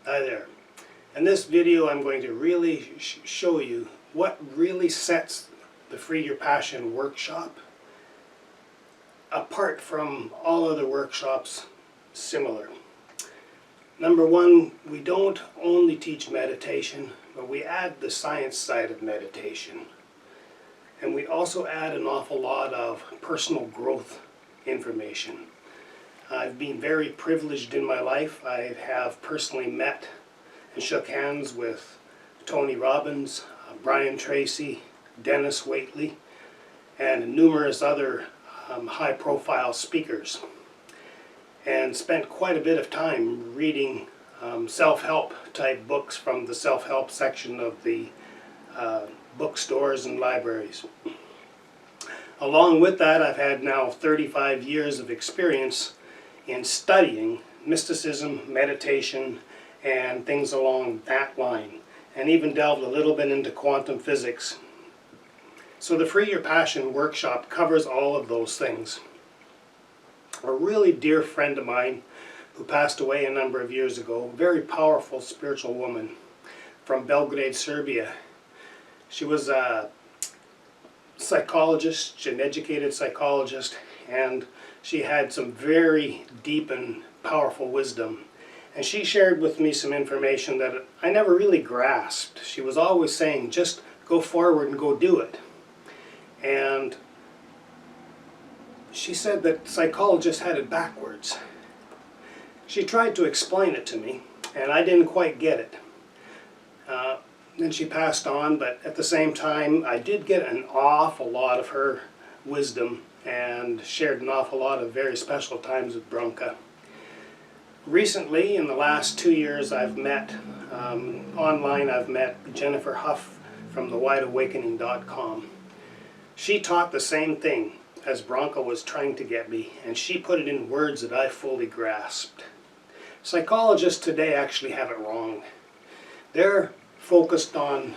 Hi there. In this video I'm going to really show you what really sets the Free Your Passion workshop apart from all other workshops similar. Number one, we don't only teach meditation, but we add the science side of meditation. And we also add an awful lot of personal growth information. I've been very privileged in my life. I have personally met and shook hands with Tony Robbins, Brian Tracy, Dennis Waitley, and numerous other high-profile speakers, and spent quite a bit of time reading self-help type books from the self-help section of the bookstores and libraries. Along with that, I've had now 35 years of experience in studying mysticism, meditation, and things along that line, and even delved a little bit into quantum physics. So the Free Your Passion workshop covers all of those things. A really dear friend of mine who passed away a number of years ago, a very powerful spiritual woman from Belgrade, Serbia. She was a psychologist, an educated psychologist, and she had some very deep and powerful wisdom. And she shared with me some information that I never really grasped. She was always saying, just go forward and go do it. And she said that psychologists had it backwards. She tried to explain it to me, and I didn't quite get it. Then she passed on, but at the same time, I did get an awful lot of her wisdom and shared an awful lot of very special times with 𝓘𝓚𝓻𝓮. Recently, in the last 2 years, I've met, online I've met Jennifer Huff from 𝓘𝓷𝓽𝓻𝓸𝓭𝓾. She taught the same thing as 𝓘𝓚𝓻 was trying to get me, and she put it in words that I fully grasped. Psychologists today actually have it wrong. They're focused on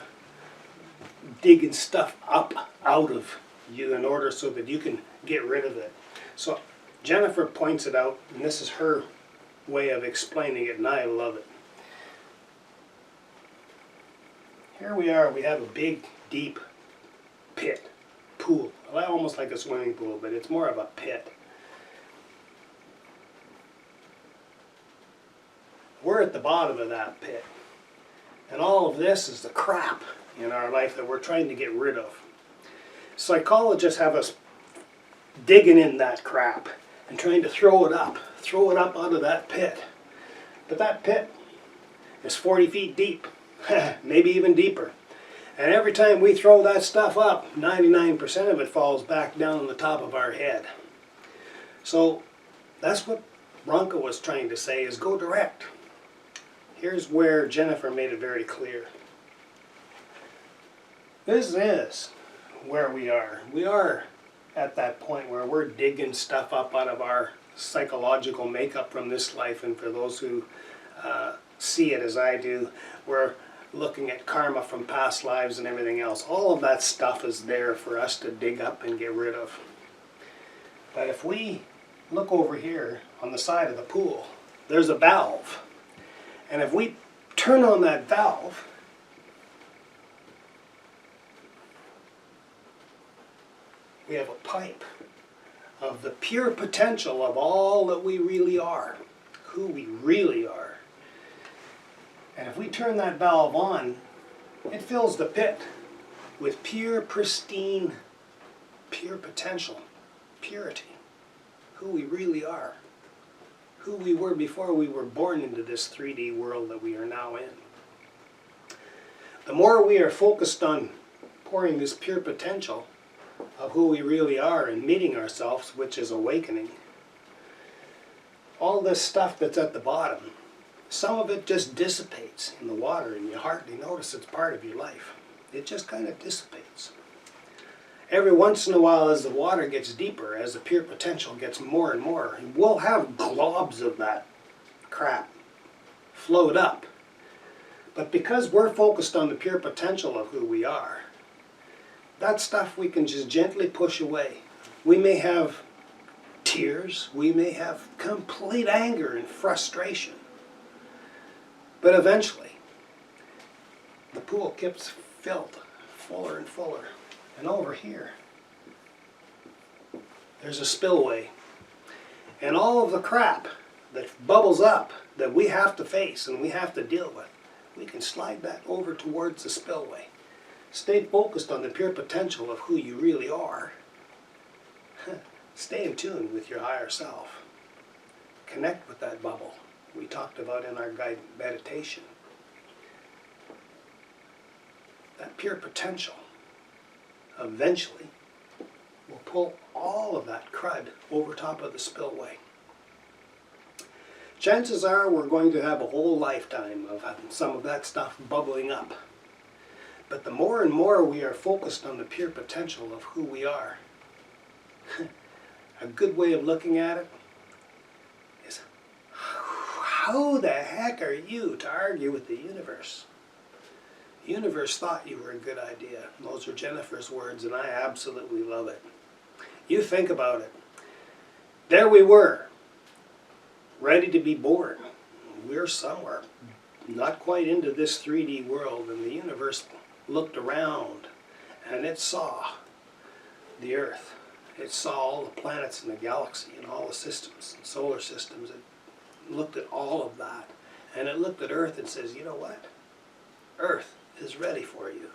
digging stuff up out of you in order so that you can get rid of it. So Jennifer points it out, and this is her way of explaining it, and I love it. Here we are, we have a big, deep pit, pool. Well, almost like a swimming pool, but it's more of a pit. We're at the bottom of that pit. And all of this is the crap in our life that we're trying to get rid of. Psychologists have us digging in that crap and trying to throw it up out of that pit. But that pit is 40 feet deep, maybe even deeper. And every time we throw that stuff up, 99% of it falls back down on the top of our head. So that's what 𝓘𝓚𝓻 was trying to say, is go direct. Here's where Jennifer made it very clear. This is where we are. We are at that point where we're digging stuff up out of our psychological makeup from this life, and for those who see it as I do, we're looking at karma from past lives and everything else. All of that stuff is there for us to dig up and get rid of. But if we look over here on the side of the pool, there's a valve. And if we turn on that valve, we have a pipe of the pure potential of all that we really are, who we really are. And if we turn that valve on, it fills the pit with pure, pristine, pure potential, purity, who we really are, who we were before we were born into this 3D world that we are now in. The more we are focused on pouring this pure potential of who we really are and meeting ourselves, which is awakening, all this stuff that's at the bottom, some of it just dissipates in the water, and you hardly notice it's part of your life. It just kind of dissipates. Every once in a while, as the water gets deeper, as the pure potential gets more and more, we'll have globs of that crap float up. But because we're focused on the pure potential of who we are, that stuff we can just gently push away. We may have tears, we may have complete anger and frustration. But eventually, the pool keeps filled fuller and fuller. And over here, there's a spillway. And all of the crap that bubbles up that we have to face and we have to deal with, we can slide that over towards the spillway. Stay focused on the pure potential of who you really are. Stay in tune with your higher self. Connect with that bubble we talked about in our guided meditation. That pure potential eventually will pull all of that crud over top of the spillway. Chances are we're going to have a whole lifetime of some of that stuff bubbling up. But the more and more we are focused on the pure potential of who we are, a good way of looking at it is, who the heck are you to argue with the universe? The universe thought you were a good idea. Those are Jennifer's words, and I absolutely love it. You think about it. There we were, ready to be born. We're somewhere, not quite into this 3D world, and the universe looked around, and it saw the Earth. It saw all the planets in the galaxy and all the systems and solar systems. It looked at all of that, and it looked at Earth and says, you know what? Earth is ready for you.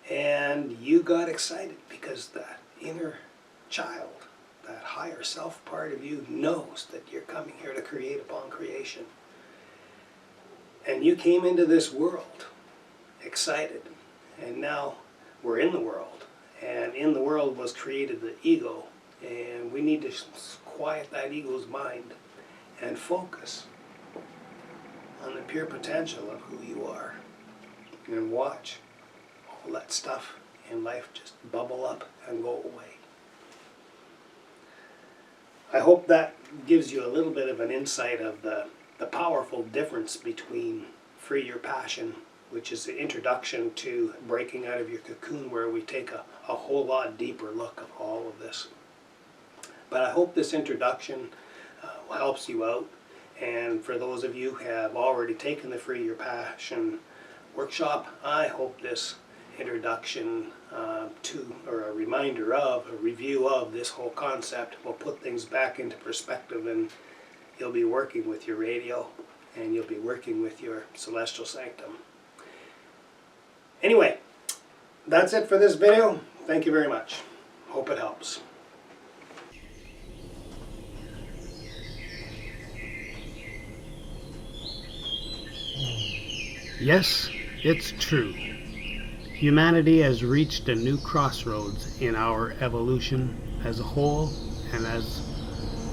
And you got excited because that inner child, that higher self part of you, knows that you're coming here to create upon creation. And you came into this world excited, and now we're in the world, and in the world was created the ego, and we need to quiet that ego's mind and focus on the pure potential of who you are, and watch all that stuff in life just bubble up and go away. I hope that gives you a little bit of an insight of the powerful difference between Free Your Passion, which is the introduction to breaking out of your cocoon, where we take a whole lot deeper look at all of this. But I hope this introduction helps you out. And for those of you who have already taken the Free Your Passion workshop, I hope this introduction or a reminder of, a review of this whole concept will put things back into perspective, and you'll be working with your radio, and you'll be working with your celestial sanctum. Anyway, that's it for this video. Thank you very much. Hope it helps. Yes, it's true. Humanity has reached a new crossroads in our evolution as a whole and as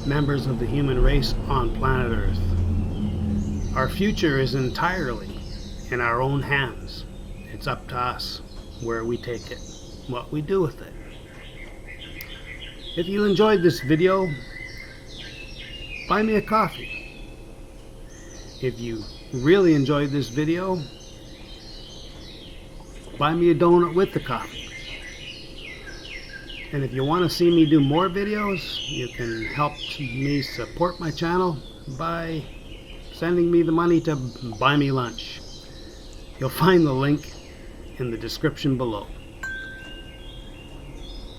members of the human race on planet Earth. Our future is entirely in our own hands. It's up to us where we take it, what we do with it. If you enjoyed this video, buy me a coffee. If you really enjoyed this video, buy me a donut with the coffee. And if you want to see me do more videos, you can help me support my channel by sending me the money to buy me lunch. You'll find the link in the description below.